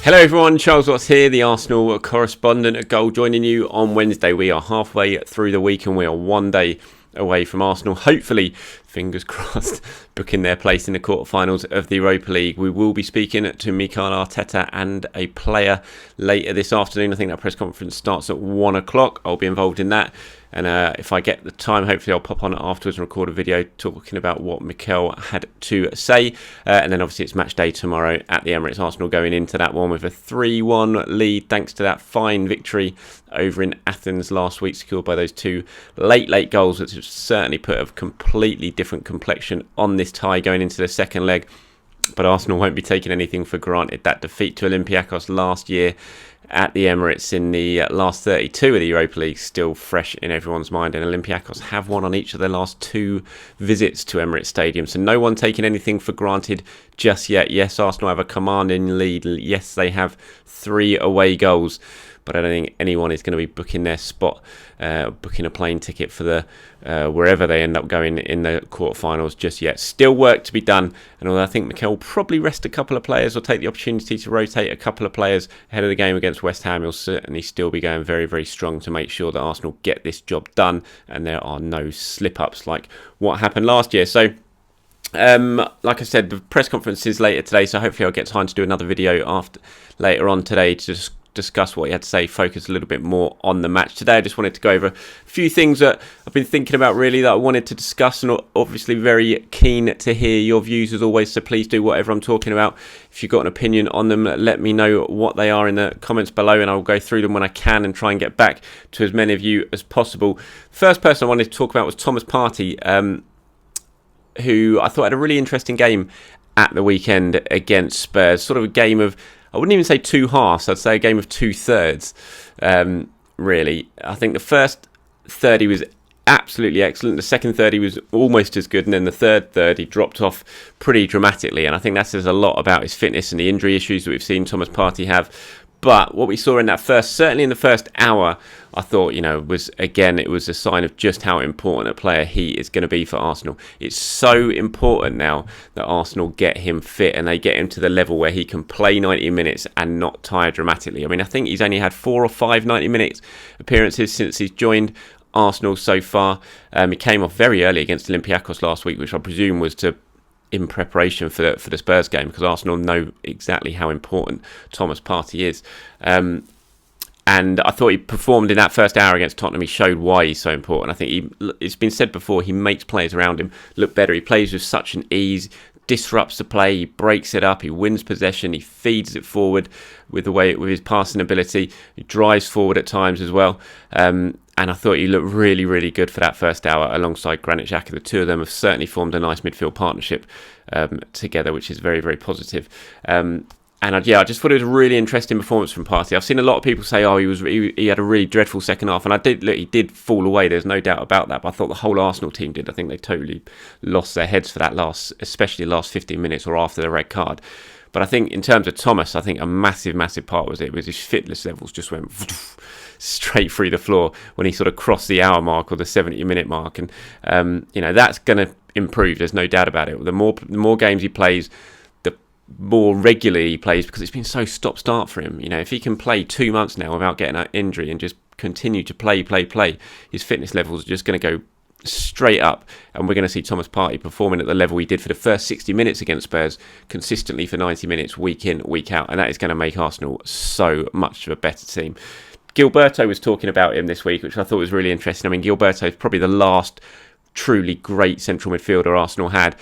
Hello everyone, Charles Watts here, the Arsenal correspondent at Goal, joining you on Wednesday. We are halfway through the week and we are one day away from Arsenal, hopefully, fingers crossed, booking their place in the quarterfinals of the Europa League. We will be speaking to Mikel Arteta and a player later this afternoon. I think that press conference starts at 1 o'clock. I'll be involved in that. And if I get the time, hopefully I'll pop on afterwards and record a video talking about what Mikel had to say. And then obviously it's match day tomorrow at the Emirates. Arsenal going into that one with a 3-1 lead thanks to that fine victory over in Athens last week, secured by those two late goals, which have certainly put a completely different complexion on this tie going into the second leg. But Arsenal won't be taking anything for granted. That defeat to Olympiacos last year at the Emirates in the last 32 of the Europa League still fresh in everyone's mind, and Olympiacos have won on each of their last two visits to Emirates Stadium, so no one taking anything for granted just yet. Yes, Arsenal have a commanding lead. Yes, they have 3 away goals, but I don't think anyone is going to be booking their spot, booking a plane ticket for the wherever they end up going in the quarterfinals just yet. Still work to be done, and although I think Mikel will probably rest a couple of players or take the opportunity to rotate a couple of players ahead of the game against West Ham, he'll certainly still be going very, very strong to make sure that Arsenal get this job done and there are no slip-ups like what happened last year. So like I said, the press conference is later today, so hopefully I'll get time to do another video later on today to just discuss what he had to say, focus a little bit more on the match. Today I just wanted to go over a few things that I've been thinking about really that I wanted to discuss, and obviously very keen to hear your views as always, so please do whatever I'm talking about. If you've got an opinion on them, let me know what they are in the comments below and I'll go through them when I can and try and get back to as many of you as possible. First person I wanted to talk about was Thomas Partey, who I thought had a really interesting game at the weekend against Spurs. Sort of a game of, I wouldn't even say two halves, I'd say a game of 2/3, really. I think the first third he was absolutely excellent. The second third he was almost as good, and then the third third he dropped off pretty dramatically, and I think that says a lot about his fitness and the injury issues that we've seen Thomas Partey have. But what we saw in that certainly in the first hour, I thought, was, again, it was a sign of just how important a player he is going to be for Arsenal. It's so important now that Arsenal get him fit and they get him to the level where he can play 90 minutes and not tire dramatically. I mean, I think he's only had 4 or 5 90-minute appearances since he's joined Arsenal so far. He came off very early against Olympiacos last week, which I presume was in preparation for the Spurs game, because Arsenal know exactly how important Thomas Partey is. And I thought he performed in that first hour against Tottenham. He showed why he's so important. I think it's been said before, he makes players around him look better. He plays with such an ease, disrupts the play, he breaks it up, he wins possession, he feeds it forward with his passing ability, he drives forward at times as well. And I thought he looked really, really good for that first hour alongside Granit Xhaka. The two of them have certainly formed a nice midfield partnership together, which is very, very positive. And I just thought it was a really interesting performance from Partey. I've seen a lot of people say, he had a really dreadful second half, and he did fall away. There's no doubt about that. But I thought the whole Arsenal team did. I think they totally lost their heads for that especially the last 15 minutes or after the red card. But I think in terms of Thomas, I think a massive, massive part was his fitness levels just went straight through the floor when he sort of crossed the hour mark or the 70-minute mark, and that's going to improve. There's no doubt about it. The more games he plays, the more regularly he plays, because it's been so stop-start for him. If he can play 2 months now without getting an injury and just continue to play, his fitness levels are just going to go straight up, and we're going to see Thomas Partey performing at the level he did for the first 60 minutes against Spurs consistently for 90 minutes week in, week out, and that is going to make Arsenal so much of a better team. Gilberto was talking about him this week, which I thought was really interesting. I mean, Gilberto is probably the last truly great central midfielder Arsenal had,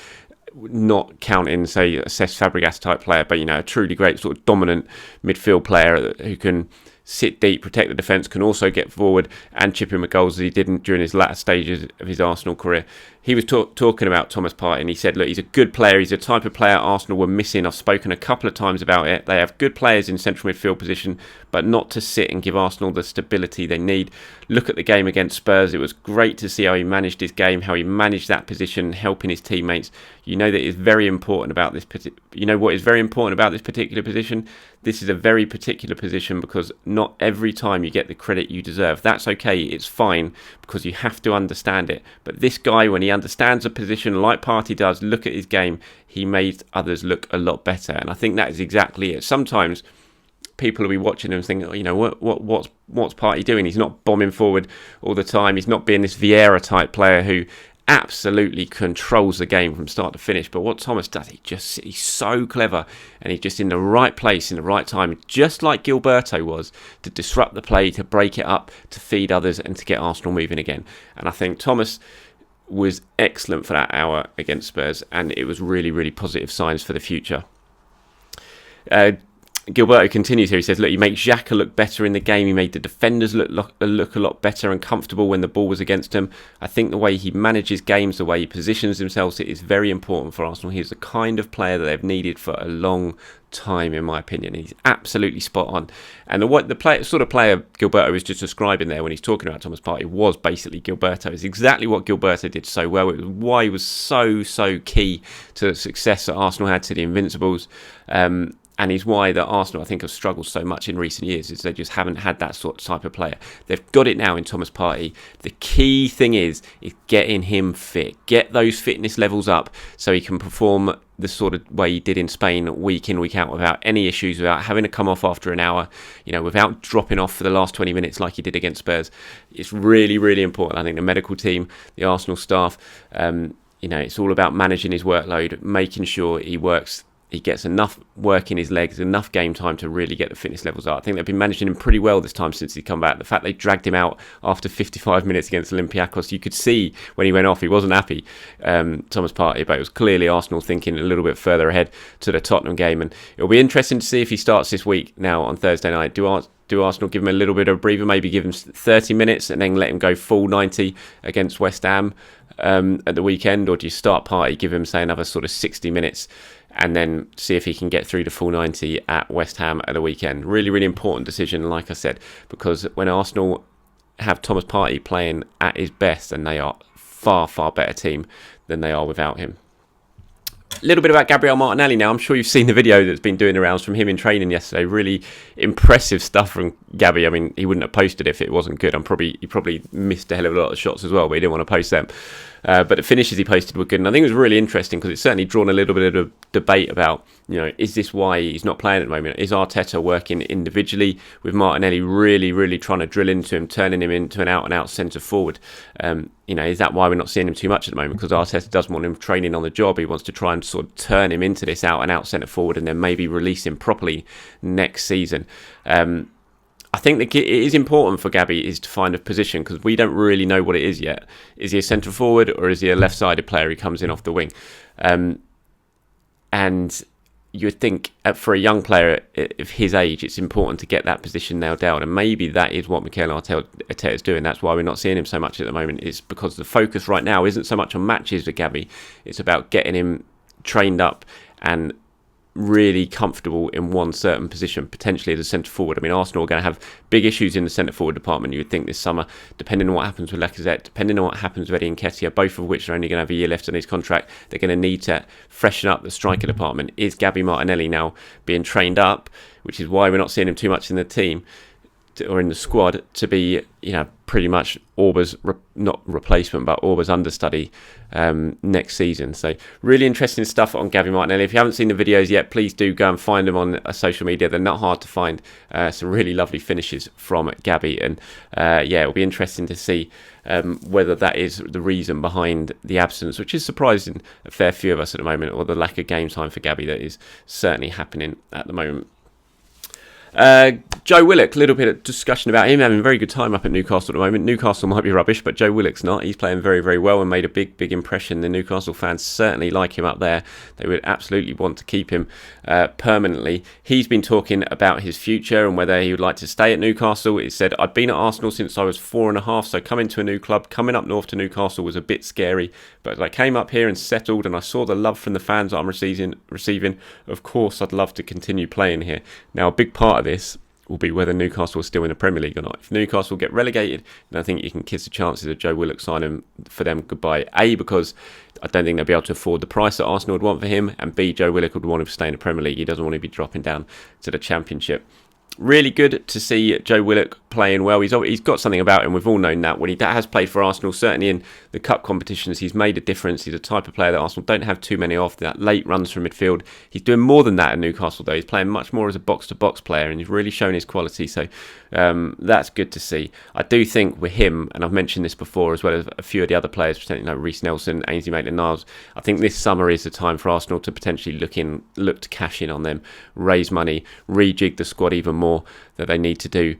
not counting, say, a Cesc Fabregas type player, but, a truly great sort of dominant midfield player who can sit deep, protect the defence, can also get forward and chip in with goals as he did during his latter stages of his Arsenal career. He was talking about Thomas Partey, and he said, look, he's a good player. He's the type of player Arsenal were missing. I've spoken a couple of times about it. They have good players in central midfield position, but not to sit and give Arsenal the stability they need. Look at the game against Spurs. It was great to see how he managed his game, how he managed that position, helping his teammates. You know that it's very important about this. You know what is very important about this particular position? This is a very particular position because not every time you get the credit you deserve. That's okay. It's fine because you have to understand it. But this guy, when he he understands the position like Partey does. Look at his game. He made others look a lot better. And I think that is exactly it. Sometimes people will be watching him and thinking, what's Partey doing? He's not bombing forward all the time. He's not being this Vieira type player who absolutely controls the game from start to finish. But what Thomas does, he's so clever, and he's just in the right place in the right time, just like Gilberto was, to disrupt the play, to break it up, to feed others, and to get Arsenal moving again. And I think Thomas was excellent for that hour against Spurs, and it was really, really positive signs for the future. Gilberto continues here. He says, look, he makes Xhaka look better in the game. He made the defenders look a lot better and comfortable when the ball was against him. I think the way he manages games, the way he positions himself, it is very important for Arsenal. He's the kind of player that they've needed for a long time, in my opinion. He's absolutely spot on. And the sort of player Gilberto was just describing there when he's talking about Thomas Partey was basically Gilberto. It's exactly what Gilberto did so well. It was why he was so key to the success that Arsenal had to the Invincibles. And he's why that Arsenal, I think, have struggled so much in recent years, is they just haven't had that sort of type of player. They've got it now in Thomas Partey. The key thing is getting him fit. Get those fitness levels up so he can perform the sort of way he did in Spain, week in, week out, without any issues, without having to come off after an hour, without dropping off for the last 20 minutes like he did against Spurs. It's really, really important. I think the medical team, the Arsenal staff, it's all about managing his workload, making sure he gets enough work in his legs, enough game time to really get the fitness levels up. I think they've been managing him pretty well this time since he's come back. The fact they dragged him out after 55 minutes against Olympiacos, you could see when he went off, he wasn't happy, Thomas Partey, but it was clearly Arsenal thinking a little bit further ahead to the Tottenham game. And it'll be interesting to see if he starts this week now on Thursday night. Do Arsenal give him a little bit of a breather, maybe give him 30 minutes and then let him go full 90 against West Ham at the weekend? Or do you start Partey, give him, say, another sort of 60 minutes and then see if he can get through the full 90 at West Ham at the weekend? Really, really important decision, like I said, because when Arsenal have Thomas Partey playing at his best, then they are far, far better team than they are without him. A little bit about Gabriel Martinelli now. I'm sure you've seen the video that's been doing the rounds from him in training yesterday. Really impressive stuff from Gabby. I mean, he wouldn't have posted if it wasn't good. He probably missed a hell of a lot of shots as well, but he didn't want to post them. But the finishes he posted were good, and I think it was really interesting because it's certainly drawn a little bit of a debate about, is this why he's not playing at the moment? Is Arteta working individually with Martinelli, really, really trying to drill into him, turning him into an out-and-out centre forward? Is that why we're not seeing him too much at the moment? Because Arteta doesn't want him training on the job. He wants to try and sort of turn him into this out-and-out centre forward and then maybe release him properly next season. I think that it is important for Gabby is to find a position, because we don't really know what it is yet. Is he a centre forward or is he a left-sided player who comes in off the wing? And you would think for a young player of his age, it's important to get that position nailed down. And maybe that is what Mikel Arteta is doing. That's why we're not seeing him so much at the moment. It's because the focus right now isn't so much on matches with Gabby. It's about getting him trained up and really comfortable in one certain position, potentially as a centre forward. I mean, Arsenal are going to have big issues in the centre forward department, you would think, this summer, depending on what happens with Lacazette, depending on what happens with Eddie Nketiah, both of which are only going to have a year left on his contract. They're going to need to freshen up the striker department. Is Gabby Martinelli now being trained up, which is why we're not seeing him too much in the team or in the squad, to be, pretty much Auba's not replacement, but Auba's understudy next season. So really interesting stuff on Gabby Martinelli. If you haven't seen the videos yet, please do go and find them on social media. They're not hard to find. Some really lovely finishes from Gabby, and it'll be interesting to see whether that is the reason behind the absence, which is surprising a fair few of us at the moment, or the lack of game time for Gabby that is certainly happening at the moment. Joe Willock, a little bit of discussion about him having a very good time up at Newcastle at the moment. Newcastle might be rubbish, but Joe Willock's not. He's playing very, very well and made a big impression. The Newcastle fans certainly like him up there. They would absolutely want to keep him permanently. He's been talking about his future and whether he would like to stay at Newcastle. He said, I've been at Arsenal since I was 4.5, so coming to a new club, coming up north to Newcastle was a bit scary. But as I came up here and settled and I saw the love from the fans that I'm receiving, of course I'd love to continue playing here. Now, a big part of this will be whether Newcastle are still in the Premier League or not. If Newcastle get relegated, then I think you can kiss the chances of Joe Willock signing for them goodbye. A, because I don't think they'll be able to afford the price that Arsenal would want for him, and B, Joe Willock would want him to stay in the Premier League. He doesn't want to be dropping down to the Championship. Really good to see Joe Willock playing well. He's got something about him. We've all known that. When he has played for Arsenal, certainly in the cup competitions, he's made a difference. He's a type of player that Arsenal don't have too many of. That late runs from midfield. He's doing more than that at Newcastle, though. He's playing much more as a box-to-box player, and he's really shown his quality. So that's good to see. I do think with him, and I've mentioned this before, as well as a few of the other players, potentially like Reece Nelson, Ainsley Maitland-Niles, I think this summer is the time for Arsenal to potentially look to cash in on them, raise money, rejig the squad even more that they need to do,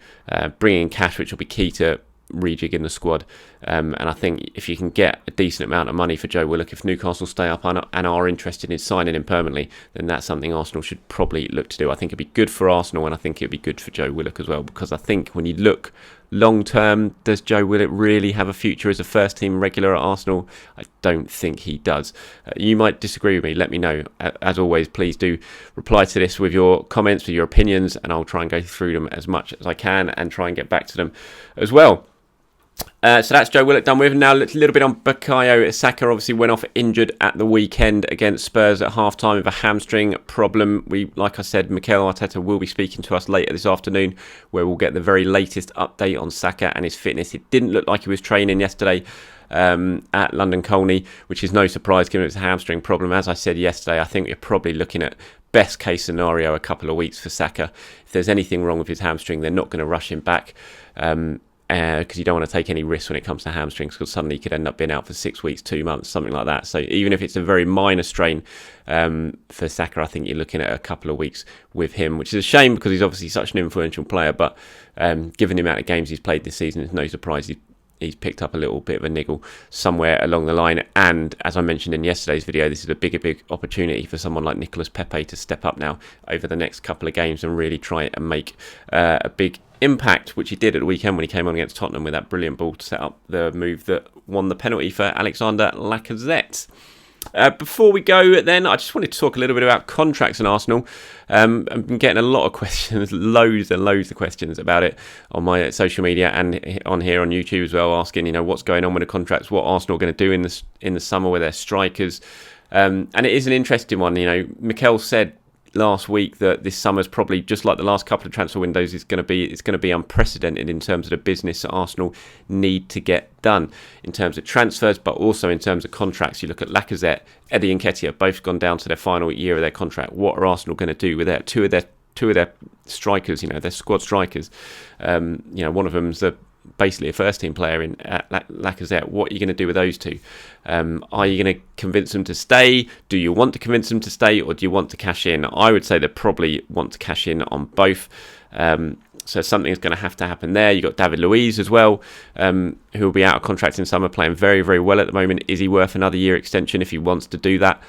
bring in cash, which will be key to rejigging the squad. And I think if you can get a decent amount of money for Joe Willock, if Newcastle stay up and are interested in signing him permanently, then that's something Arsenal should probably look to do. I think it'd be good for Arsenal, and I think it'd be good for Joe Willock as well, because I think when you look long term, does Joe Willock really have a future as a first team regular at Arsenal? I don't think he does. You might disagree with me. Let me know. As always, please do reply to this with your comments, with your opinions, and I'll try and go through them as much as I can and try and get back to them as well. So that's Joe Willock done with. Now a little bit on Bukayo Saka. Obviously went off injured at the weekend against Spurs at half-time with a hamstring problem. Like I said, Mikel Arteta will be speaking to us later this afternoon, where we'll get the very latest update on Saka and his fitness. It didn't look like he was training yesterday at London Colney, which is no surprise given it's a hamstring problem. As I said yesterday, I think we're probably looking at best case scenario a couple of weeks for Saka. If there's anything wrong with his hamstring, they're not going to rush him back. Because you don't want to take any risks when it comes to hamstrings, because suddenly you could end up being out for 6 weeks, 2 months, something like that. So even if it's a very minor strain for Saka, I think you're looking at a couple of weeks with him, which is a shame because he's obviously such an influential player. But given the amount of games he's played this season, it's no surprise he's picked up a little bit of a niggle somewhere along the line. And as I mentioned in yesterday's video, this is a big opportunity for someone like Nicolas Pepe to step up now over the next couple of games and really try and make a big impact, which he did at the weekend when he came on against Tottenham with that brilliant ball to set up the move that won the penalty for Alexander Lacazette. Before we go then, I just wanted to talk a little bit about contracts in Arsenal. I've been getting a lot of questions, loads and loads of questions about it on my social media and on here on YouTube as well, asking, what's going on with the contracts, what Arsenal are going to do in the summer with their strikers. And it is an interesting one. Mikel said last week that this summer's probably just like the last couple of transfer windows. It's going to be unprecedented in terms of the business that Arsenal need to get done in terms of transfers, but also in terms of contracts. You look at Lacazette, Eddie Nketiah, both gone down to their final year of their contract. What are Arsenal going to do with that? Two of their strikers, their squad strikers. One of them's basically a first team player in Lacazette. What are you going to do with those two? Are you going to convince them to stay? Do you want to convince them to stay, or do you want to cash in? I would say they probably want to cash in on both. So something's going to happen there. You've got David Luiz as well, who will be out of contract in summer, playing very, very well at the moment. Is he worth another year extension if he wants to do that?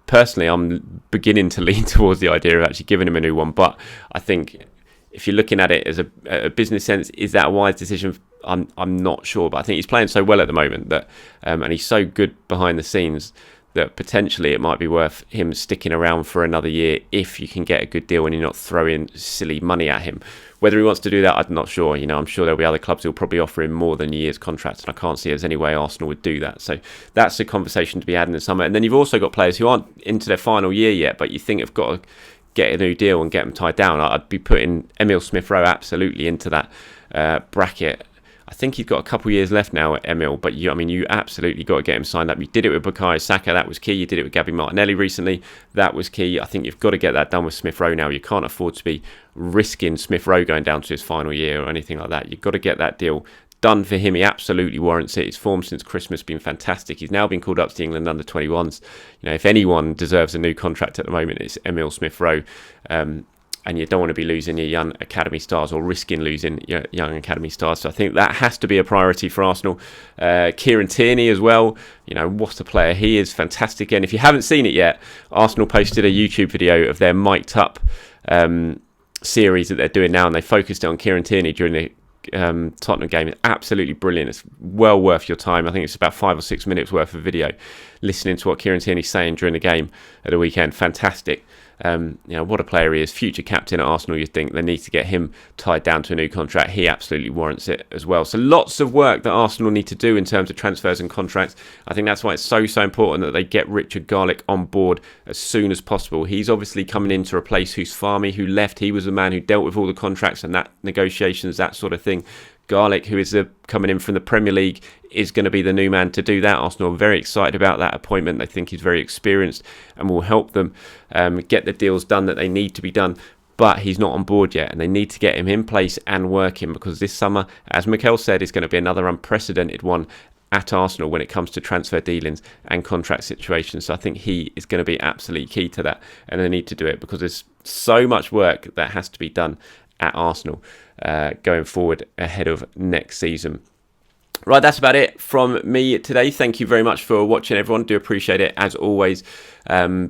Personally, I'm beginning to lean towards the idea of actually giving him a new one, but I think if you're looking at it as a business sense, is that a wise decision? I'm not sure, but I think he's playing so well at the moment that, and he's so good behind the scenes that potentially it might be worth him sticking around for another year if you can get a good deal and you're not throwing silly money at him. Whether he wants to do that, I'm not sure. I'm sure there'll be other clubs who'll probably offer him more than a year's contract, and I can't see there's any way Arsenal would do that. So that's a conversation to be had in the summer. And then you've also got players who aren't into their final year yet, but you think have got to get a new deal and get them tied down. I'd be putting Emile Smith-Rowe absolutely into that bracket. I think he's got a couple of years left now at Emile, but you absolutely got to get him signed up. You did it with Bukayo Saka, that was key. You did it with Gabriel Martinelli recently, that was key. I think you've got to get that done with Smith-Rowe now. You can't afford to be risking Smith-Rowe going down to his final year or anything like that. You've got to get that deal done for him. He absolutely warrants it. His form since Christmas has been fantastic. He's now been called up to the England under-21s. If anyone deserves a new contract at the moment, it's Emile Smith-Rowe. And you don't want to be losing your young academy stars or risking losing your young academy stars. So I think that has to be a priority for Arsenal. Kieran Tierney as well. What a player. He is fantastic. And if you haven't seen it yet, Arsenal posted a YouTube video of their mic'd up series that they're doing now, and they focused on Kieran Tierney during the Tottenham game. It's absolutely brilliant. It's well worth your time. I think it's about 5 or 6 minutes worth of video listening to what Kieran Tierney's saying during the game at the weekend. Fantastic. What a player he is, future captain at Arsenal. You'd think they need to get him tied down to a new contract. He absolutely warrants it as well. So lots of work that Arsenal need to do in terms of transfers and contracts. I think that's why it's so important that they get Richard Garlick on board as soon as possible. He's obviously coming in to replace Husfami, who left. He was the man who dealt with all the contracts and that negotiations, that sort of thing. Garlick, who is coming in from the Premier League, is going to be the new man to do that. Arsenal are very excited about that appointment. They think he's very experienced and will help them get the deals done that they need to be done. But he's not on board yet, and they need to get him in place and working, because this summer, as Mikel said, is going to be another unprecedented one at Arsenal when it comes to transfer dealings and contract situations. So I think he is going to be absolutely key to that, and they need to do it because there's so much work that has to be done at Arsenal going forward ahead of next season. Right, that's about it from me today. Thank you very much for watching, everyone. Do appreciate it, as always.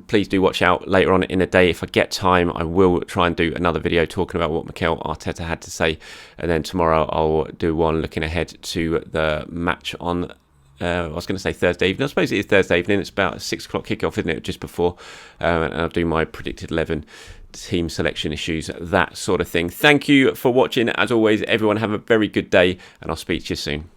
Please do watch out later on in the day. If I get time, I will try and do another video talking about what Mikel Arteta had to say. And then tomorrow I'll do one looking ahead to the match on I was going to say Thursday evening. I suppose it is Thursday evening. It's about a 6 o'clock kickoff, isn't it? Just before. And I'll do my predicted 11, team selection issues, that sort of thing. Thank you for watching. As always, everyone have a very good day, and I'll speak to you soon.